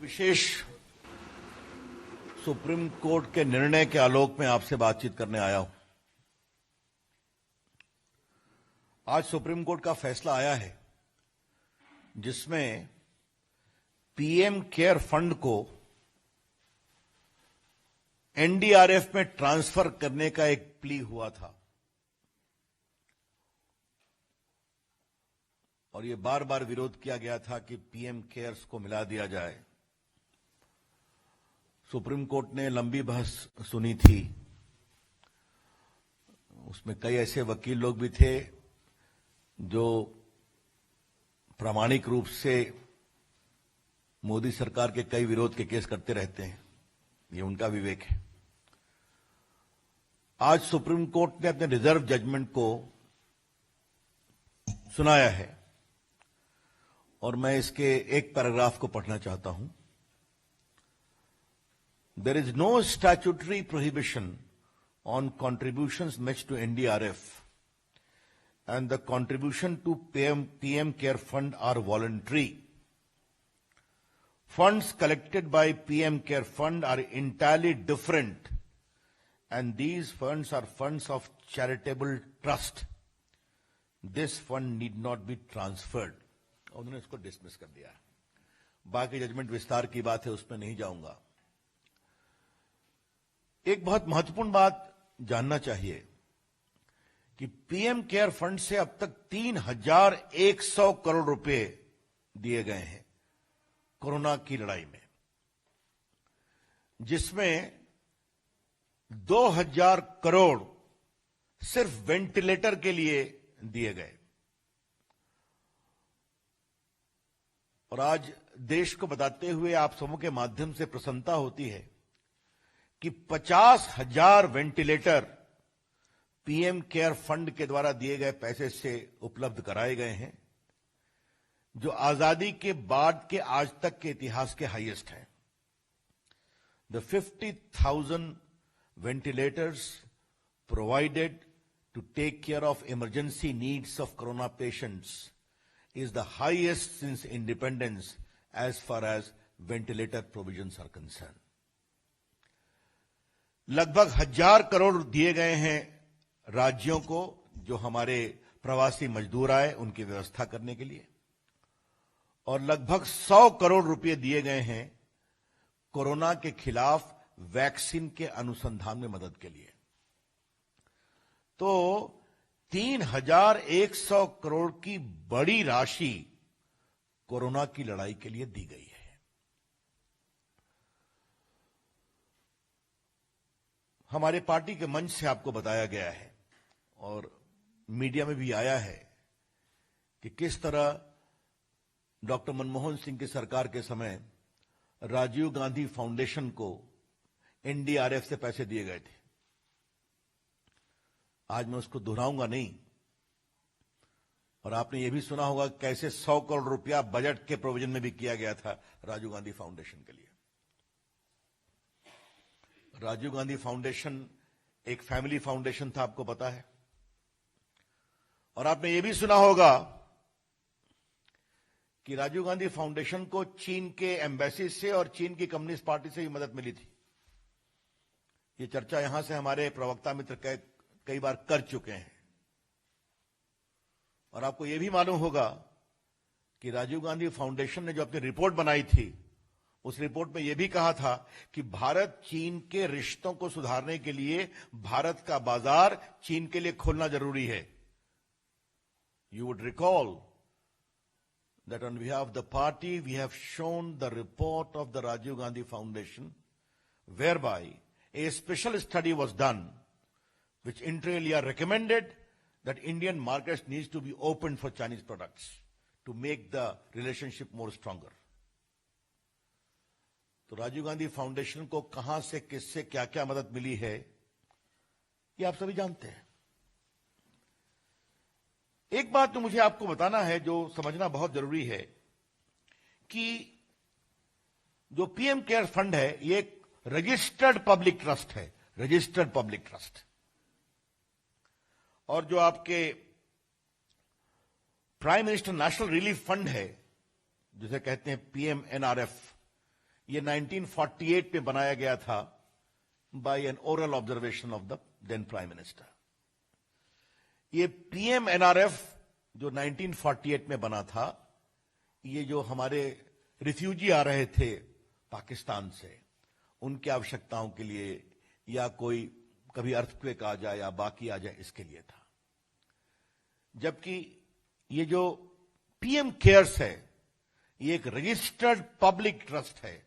विशेष supreme court के निर्णय के आलोक में आपसे बातचीत करने आया हूं। आज सुप्रीम कोर्ट का फैसला आया है जिसमें पीएम केयर फंड को एनडीआरएफ में ट्रांसफर करने का एक प्ली हुआ था और यह बार बार विरोध किया गया था कि पीएम केयर्स को मिला दिया जाए। सुप्रीम कोर्ट ने लंबी बहस सुनी थी, उसमें कई ऐसे वकील लोग भी थे जो प्रामाणिक रूप से मोदी सरकार के कई विरोध के केस करते रहते हैं, ये उनका विवेक है। आज सुप्रीम कोर्ट ने अपने रिजर्व जजमेंट को सुनाया है और मैं इसके एक पैराग्राफ को पढ़ना चाहता हूं। There is no statutory prohibition on contributions made to NDRF and the contribution to PM Care Fund are voluntary. Funds collected by PM Care Fund are entirely different and these funds are funds of charitable trust. This fund need not be transferred. उन्होंने इसको dismiss कर दिया। बाकी judgement विस्तार की बात है, उसमें नहीं जाऊंगा। एक बहुत महत्वपूर्ण बात जानना चाहिए कि पीएम केयर फंड से अब तक 3,100 करोड़ रुपए दिए गए हैं कोरोना की लड़ाई में, जिसमें 2,000 करोड़ सिर्फ वेंटिलेटर के लिए दिए गए। और आज देश को बताते हुए आप सबों के माध्यम से प्रसन्नता होती है कि 50,000 वेंटिलेटर पीएम केयर फंड के द्वारा दिए गए पैसे से उपलब्ध कराए गए हैं, जो आजादी के बाद के आज तक के इतिहास के हाईएस्ट हैं। The 50,000 ventilators provided to take care of emergency needs of corona patients is the highest since independence as far as ventilator provisions are concerned. लगभग 1,000 करोड़ दिए गए हैं राज्यों को जो हमारे प्रवासी मजदूर आए उनकी व्यवस्था करने के लिए, और लगभग 100 करोड़ रुपए दिए गए हैं कोरोना के खिलाफ वैक्सीन के अनुसंधान में मदद के लिए। तो 3,100 करोड़ की बड़ी राशि कोरोना की लड़ाई के लिए दी गई है। हमारे पार्टी के मंच से आपको बताया गया है और मीडिया में भी आया है कि किस तरह डॉक्टर मनमोहन सिंह की सरकार के समय राजीव गांधी फाउंडेशन को एनडीआरएफ से पैसे दिए गए थे। आज मैं उसको दोहराऊंगा नहीं, और आपने यह भी सुना होगा कैसे 100 करोड़ रुपया बजट के प्रोविजन में भी किया गया था राजीव गांधी फाउंडेशन के लिए। राजीव गांधी फाउंडेशन एक फैमिली फाउंडेशन था, आपको पता है। और आपने यह भी सुना होगा कि राजीव गांधी फाउंडेशन को चीन के एम्बेसी से और चीन की कम्युनिस्ट पार्टी से भी मदद मिली थी। ये चर्चा यहां से हमारे प्रवक्ता मित्र कई बार कर चुके हैं। और आपको यह भी मालूम होगा कि राजीव गांधी फाउंडेशन ने जो अपनी रिपोर्ट बनाई थी, उस रिपोर्ट में यह भी कहा था कि भारत चीन के रिश्तों को सुधारने के लिए भारत का बाजार चीन के लिए खोलना जरूरी है। You would recall that on behalf of the party we have shown the report of the Rajiv Gandhi Foundation whereby a special study was done which inter alia recommended that Indian markets needs to be opened for Chinese products to make the relationship more stronger. तो Rajiv Gandhi foundation को कहां से किससे क्या क्या मदद मिली है ये आप सभी जानते हैं। एक बात तो मुझे आपको बताना है जो समझना बहुत जरूरी है कि जो पीएम केयर फंड है ये एक रजिस्टर्ड पब्लिक ट्रस्ट है, रजिस्टर्ड पब्लिक ट्रस्ट। और जो आपके prime minister national relief fund है, जिसे कहते हैं पीएमएनआरएफ, ये 1948 में बनाया गया था by an oral observation of the then prime minister. ये पीएमएनआरएफ जो 1948 में बना था, ये जो हमारे रिफ्यूजी आ रहे थे पाकिस्तान से, उनकी आवश्यकताओं के लिए, या कोई कभी अर्थक्वेक आ जाए या बाकी आ जाए, इसके लिए था। जबकि ये जो पीएम केयर्स है, ये एक रजिस्टर्ड पब्लिक ट्रस्ट है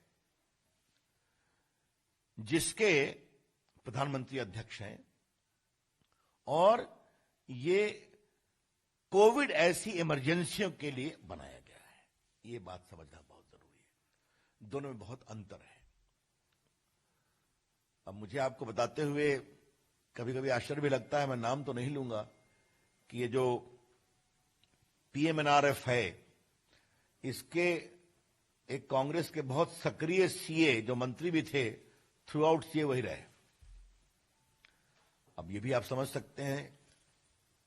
जिसके प्रधानमंत्री अध्यक्ष हैं, और ये कोविड ऐसी इमरजेंसियों के लिए बनाया गया है। ये बात समझना बहुत जरूरी है, दोनों में बहुत अंतर है। अब मुझे आपको बताते हुए कभी कभी आश्चर्य भी लगता है, मैं नाम तो नहीं लूंगा, कि ये जो पीएमएनआरएफ है, इसके एक कांग्रेस के बहुत सक्रिय सीए जो मंत्री भी थे, थ्रू आउट सीए वही रहे। अब ये भी आप समझ सकते हैं,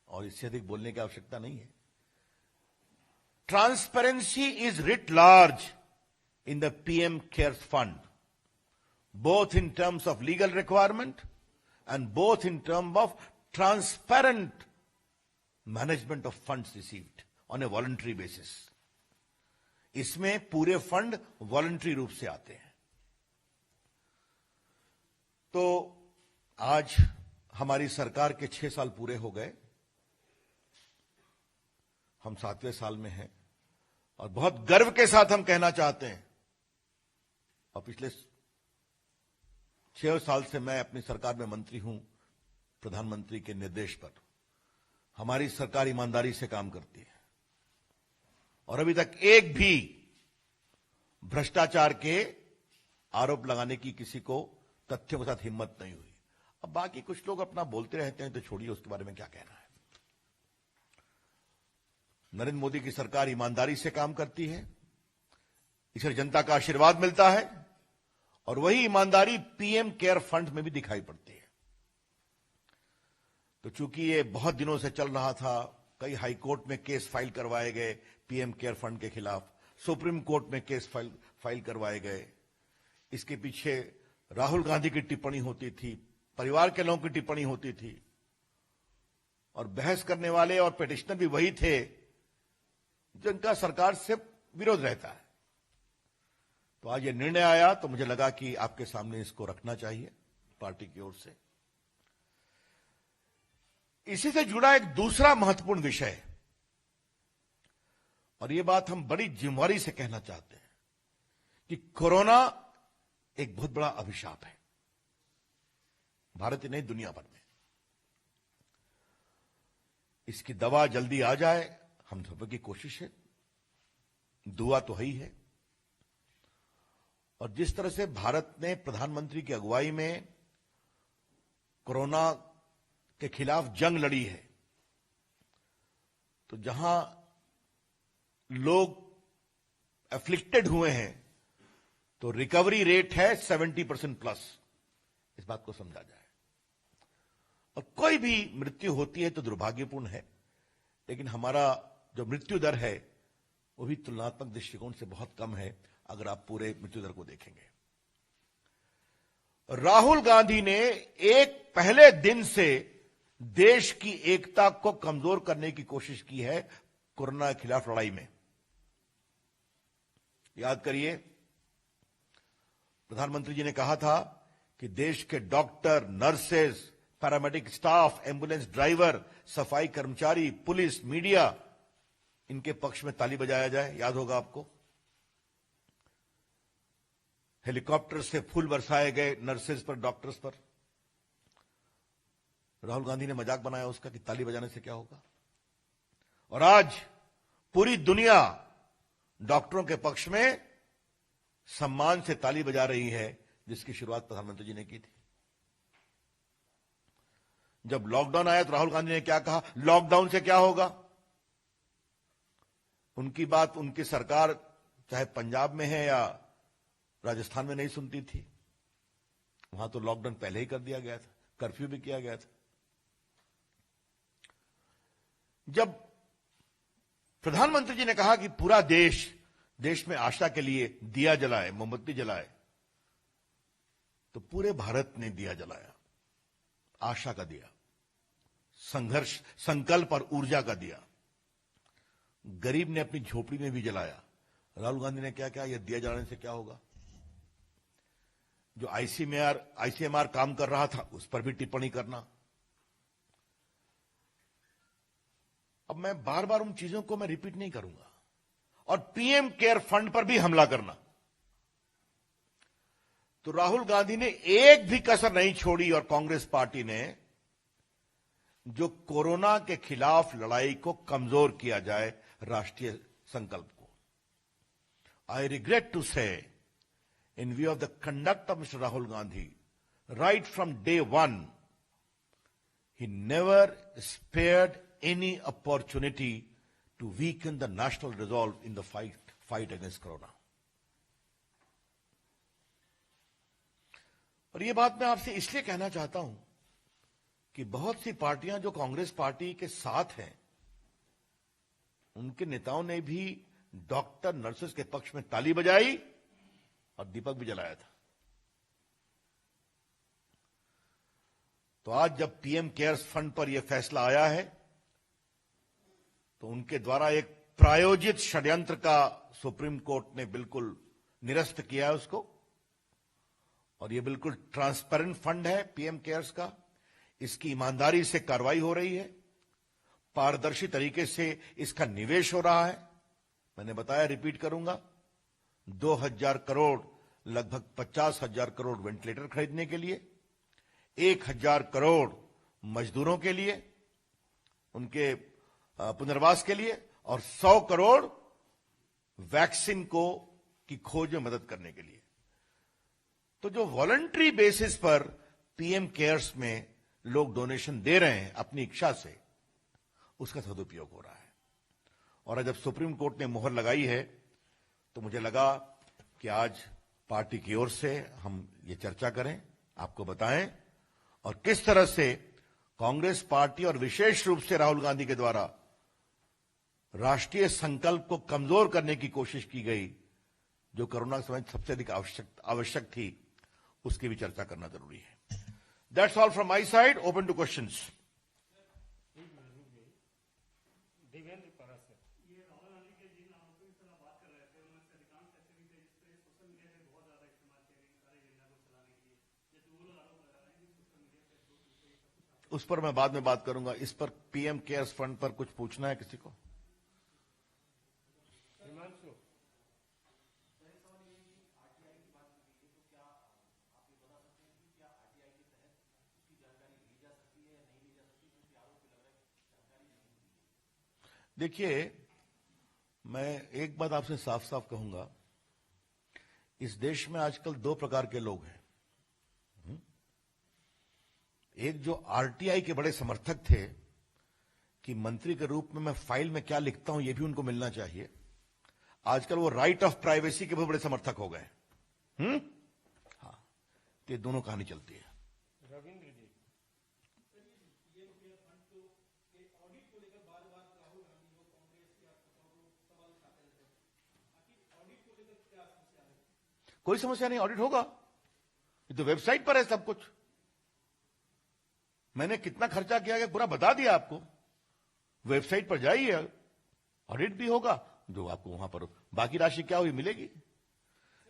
और इससे अधिक बोलने की आवश्यकता नहीं है। Transparency is writ large in the PM cares fund, both in terms of legal requirement and both in terms of transparent management of funds received on a voluntary basis. इसमें पूरे फंड वॉलंटरी रूप से आते हैं। तो आज हमारी सरकार के 6 साल पूरे हो गए, हम 7वें साल में हैं, और बहुत गर्व के साथ हम कहना चाहते हैं, और पिछले 6 साल से मैं अपनी सरकार में मंत्री हूं, प्रधानमंत्री के निर्देश पर हमारी सरकार ईमानदारी से काम करती है, और अभी तक एक भी भ्रष्टाचार के आरोप लगाने की किसी को तथ्यों के साथ हिम्मत नहीं हुई। अब बाकी कुछ लोग अपना बोलते रहते हैं, तो छोड़िए, उसके बारे में क्या कहना है। नरेंद्र मोदी की सरकार ईमानदारी से काम करती है, इसे जनता का आशीर्वाद मिलता है, और वही ईमानदारी पीएम केयर फंड में भी दिखाई पड़ती है। तो चूंकि ये बहुत दिनों से चल रहा था, कई हाई कोर्ट में केस फाइल करवाए गए पीएम केयर फंड के खिलाफ, सुप्रीम कोर्ट में केस फाइल करवाए गए। इसके पीछे राहुल गांधी की टिप्पणी होती थी, परिवार के लोगों की टिप्पणी होती थी, और बहस करने वाले और पिटिशनर भी वही थे जिनका सरकार से विरोध रहता है। तो आज ये निर्णय आया, तो मुझे लगा कि आपके सामने इसको रखना चाहिए पार्टी की ओर से। इसी से जुड़ा एक दूसरा महत्वपूर्ण विषय, और ये बात हम बड़ी जिम्मेदारी से कहना चाहते हैं, कि कोरोना एक बहुत बड़ा अभिशाप है, भारत ही नहीं दुनिया भर में। इसकी दवा जल्दी आ जाए, हम सब की कोशिश है, दुआ तो है ही है। और जिस तरह से भारत ने प्रधानमंत्री की अगुवाई में कोरोना के खिलाफ जंग लड़ी है, तो जहां लोग एफ्लिक्टेड हुए हैं, तो रिकवरी रेट है 70% प्लस। इस बात को समझा जाए, और कोई भी मृत्यु होती है तो दुर्भाग्यपूर्ण है, लेकिन हमारा जो मृत्यु दर है वो भी तुलनात्मक दृष्टिकोण से बहुत कम है, अगर आप पूरे मृत्यु दर को देखेंगे। राहुल गांधी ने एक पहले दिन से देश की एकता को कमजोर करने की कोशिश की है कोरोना के खिलाफ लड़ाई में। याद करिए, प्रधानमंत्री जी ने कहा था कि देश के doctor, nurses, paramedic staff, ambulance driver, सफाई कर्मचारी, पुलिस, मीडिया, इनके पक्ष में ताली बजाया जाए। याद होगा आपको, हेलीकॉप्टर से फूल बरसाए गए नर्सेज पर, डॉक्टर्स पर। राहुल गांधी ने मजाक बनाया उसका कि ताली बजाने से क्या होगा, और आज पूरी दुनिया डॉक्टरों के पक्ष में सम्मान से ताली बजा रही है, जिसकी शुरुआत प्रधानमंत्री जी ने की थी। जब लॉकडाउन आया तो राहुल गांधी ने क्या कहा, लॉकडाउन से क्या होगा। उनकी बात उनकी सरकार चाहे पंजाब में है या राजस्थान में नहीं सुनती थी। वहां तो लॉकडाउन पहले ही कर दिया गया था, कर्फ्यू भी किया गया था। जब प्रधानमंत्री जी ने कहा कि पूरा देश देश में आशा के लिए दिया जलाए, मोमबत्ती जलाए, तो पूरे भारत ने दिया जलाया, आशा का दिया, संघर्ष, संकल्प और ऊर्जा का दिया। गरीब ने अपनी झोपड़ी में भी जलाया। राहुल गांधी ने क्या कहा, यह दिया जलाने से क्या होगा? जो आईसीएमआर काम कर रहा था उस पर भी टिप्पणी करना। अब मैं बार बार उन चीजों को मैं रिपीट नहीं करूंगा। और पीएम केयर फंड पर भी हमला करना। तो राहुल गांधी ने एक भी कसर नहीं छोड़ी और कांग्रेस पार्टी ने जो कोरोना के खिलाफ लड़ाई को कमजोर किया जाए, राष्ट्रीय संकल्प को। आई रिग्रेट टू से, in view of the conduct of Mr. Rahul Gandhi, right from day one, he never spared any opportunity to weaken the national resolve in the fight against Corona. और ये बात मैं आपसे इसलिए कहना चाहता हूं कि बहुत सी पार्टियां जो कांग्रेस पार्टी के साथ हैं, उनके नेताओं ने भी डॉक्टर नर्सेस के पक्ष में ताली बजाई और दीपक भी जलाया था। तो आज जब पीएम केयर्स फंड पर यह फैसला आया है, तो उनके द्वारा एक प्रायोजित षड्यंत्र का सुप्रीम कोर्ट ने बिल्कुल निरस्त किया है उसको। और यह बिल्कुल ट्रांसपेरेंट फंड है पीएम केयर्स का। इसकी ईमानदारी से कार्रवाई हो रही है, पारदर्शी तरीके से इसका निवेश हो रहा है। मैंने बताया, रिपीट करूंगा, 2000 करोड़, लगभग 50,000 करोड़ वेंटिलेटर खरीदने के लिए, 1000 करोड़ मजदूरों के लिए, उनके पुनर्वास के लिए, और 100 करोड़ वैक्सीन की खोज में मदद करने के लिए। तो जो वॉलंटरी बेसिस पर पीएम केयर्स में लोग डोनेशन दे रहे हैं अपनी इच्छा से, उसका सदुपयोग हो रहा है। और जब सुप्रीम कोर्ट ने मोहर लगाई है, तो मुझे लगा कि आज पार्टी की ओर से हम ये चर्चा करें, आपको बताएं, और किस तरह से कांग्रेस पार्टी और विशेष रूप से राहुल गांधी के द्वारा राष्ट्रीय संकल्प को कमजोर करने की कोशिश की गई, जो कोरोना के समय सबसे अधिक आवश्यक थी, उसकी भी चर्चा करना जरूरी है। That's all from my side, open two questions. उस पर मैं बाद में बात करूंगा। इस पर पीएम केयर्स फंड पर कुछ पूछना है किसी को? देखिए, मैं एक बात आपसे साफ साफ कहूंगा, इस देश में आजकल दो प्रकार के लोग हैं। एक जो आरटीआई के बड़े समर्थक थे कि मंत्री के रूप में मैं फाइल में क्या लिखता हूं यह भी उनको मिलना चाहिए, आजकल वो राइट ऑफ प्राइवेसी के बहुत बड़े समर्थक हो गए। हाँ, तो ये दोनों कहानी चलती है। रविंद्र जी, कोई समस्या नहीं, ऑडिट होगा। ये तो वेबसाइट पर है सब कुछ। मैंने कितना खर्चा किया है पूरा बता दिया आपको। वेबसाइट पर जाइए, ऑडिट भी होगा, जो आपको वहां पर बाकी राशि क्या हुई मिलेगी।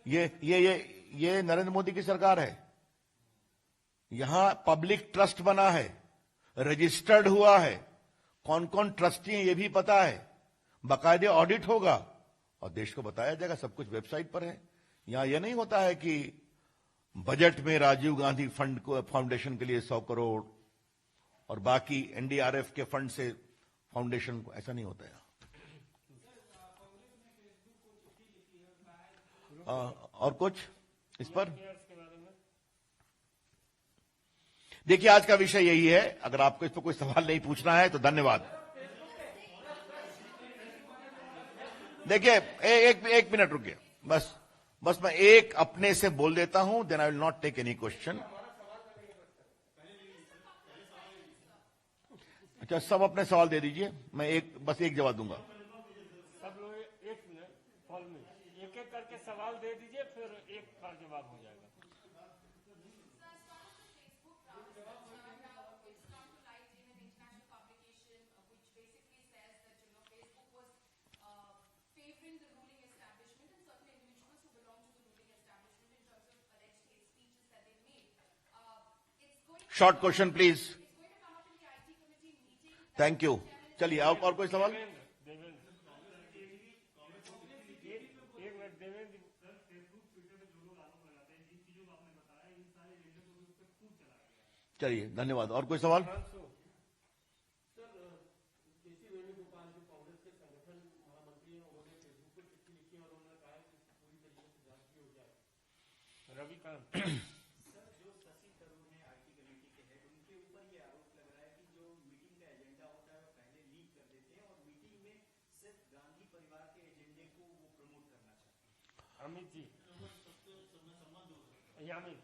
ये नरेंद्र मोदी की सरकार है। यहां पब्लिक ट्रस्ट बना है, रजिस्टर्ड हुआ है, कौन कौन ट्रस्टी हैं ये भी पता है, बाकायदे ऑडिट होगा और देश को बताया जाएगा। सब कुछ वेबसाइट पर है। यहां यह नहीं होता है कि बजट में राजीव गांधी फंड को फाउंडेशन के लिए 100 करोड़ और बाकी एनडीआरएफ के फंड से फाउंडेशन को, ऐसा नहीं होता है। और कुछ इस पर? देखिए, आज का विषय यही है। अगर आपको इस पर कोई सवाल नहीं पूछना है तो धन्यवाद। देखिए, एक मिनट रुकिए, बस मैं एक अपने से बोल देता हूं, then I will not take any question. अच्छा, सब अपने सवाल दे दीजिए, मैं बस एक जवाब दूंगा। सब लोग एक मिनट, सवाल दे दीजिए, फिर एक का जवाब हो जाएगा। Short question please. Thank you. चलिए आप और कोई सवाल? चलिए धन्यवाद। और कोई सवाल? रविकांत अमित जी यामिन।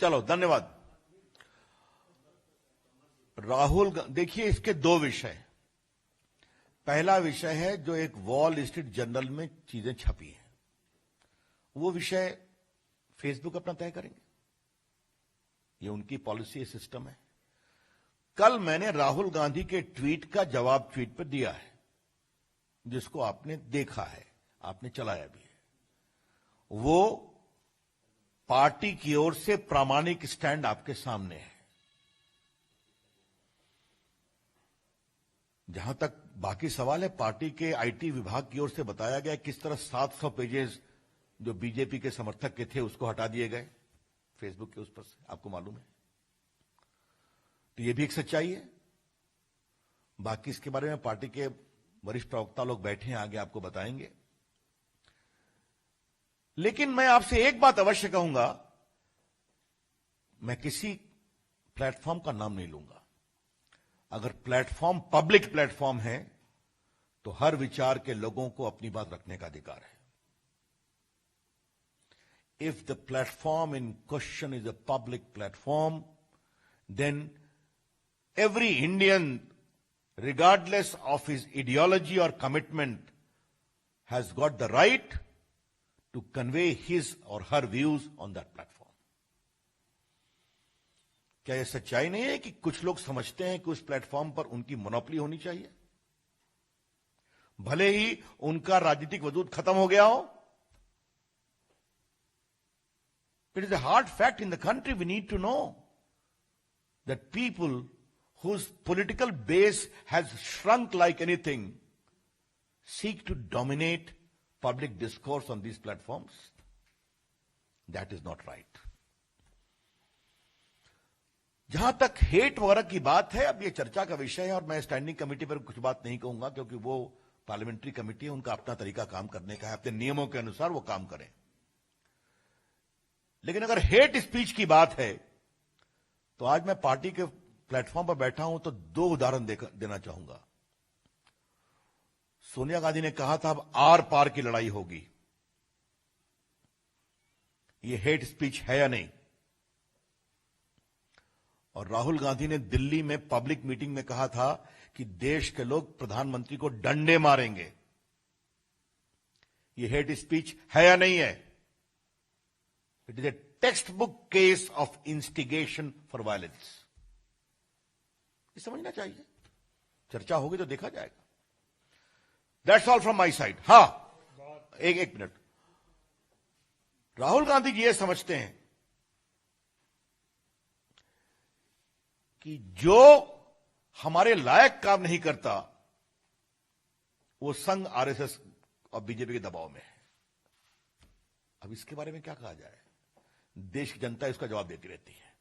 चलो धन्यवाद। राहुल, देखिए इसके दो विषय। पहला विषय है जो एक वॉल स्ट्रीट जर्नल में चीजें छपी हैं, वो विषय फेसबुक अपना तय करेंगे, ये उनकी पॉलिसी सिस्टम है। कल मैंने राहुल गांधी के ट्वीट का जवाब ट्वीट पर दिया है, जिसको आपने देखा है, आपने चलाया भी है। वो पार्टी की ओर से प्रामाणिक स्टैंड आपके सामने है। जहां तक बाकी सवाल है, पार्टी के आईटी विभाग की ओर से बताया गया किस तरह 700 पेजेस जो बीजेपी के समर्थक के थे उसको हटा दिए गए फेसबुक के उस पर से, आपको मालूम है। तो ये भी एक सच्चाई है। बाकी इसके बारे में पार्टी के वरिष्ठ प्रवक्ता लोग बैठे हैं, आगे आपको बताएंगे। लेकिन मैं आपसे एक बात अवश्य कहूंगा, मैं किसी प्लेटफॉर्म का नाम नहीं लूंगा। अगर प्लेटफॉर्म पब्लिक प्लेटफॉर्म है तो हर विचार के लोगों को अपनी बात रखने का अधिकार है। If the platform in question is a public platform, then every Indian, regardless of his ideology or commitment, has got the right to convey his or her views on that platform. क्या यह सच्चाई नहीं है कि कुछ लोग समझते हैं कि उस प्लेटफॉर्म पर उनकी मोनोपोली होनी चाहिए, भले ही उनका राजनीतिक वजूद खत्म हो गया हो? It is a hard fact in the country. We need to know that people whose political base has shrunk like anything seek to dominate public discourse on these platforms. That is not right. जहां तक hate वगैरह की बात है, अब ये चर्चा का विषय है और मैं स्टैंडिंग कमेटी पर कुछ बात नहीं कहूंगा, क्योंकि वो पार्लियामेंट्री कमेटी है, उनका अपना तरीका काम करने का है, अपने नियमों के अनुसार वो काम करें। लेकिन अगर हेट स्पीच की बात है तो आज मैं पार्टी के प्लेटफॉर्म पर बैठा हूं तो दो उदाहरण देना चाहूंगा। सोनिया गांधी ने कहा था अब आर पार की लड़ाई होगी। यह हेट स्पीच है या नहीं? और राहुल गांधी ने दिल्ली में पब्लिक मीटिंग में कहा था कि देश के लोग प्रधानमंत्री को डंडे मारेंगे। यह हेट स्पीच है या नहीं है? It is a text book case of instigation for violence. ये समझना चाहिए। चर्चा होगी तो देखा जाएगा। That's all from my side. हां, एक मिनट। राहुल गांधी जी ये समझते हैं कि जो हमारे लायक काम नहीं करता वो संघ आरएसएस और बीजेपी के दबाव में है। अब इसके बारे में क्या कहा जाए? देश की जनता इसका जवाब देती रहती है।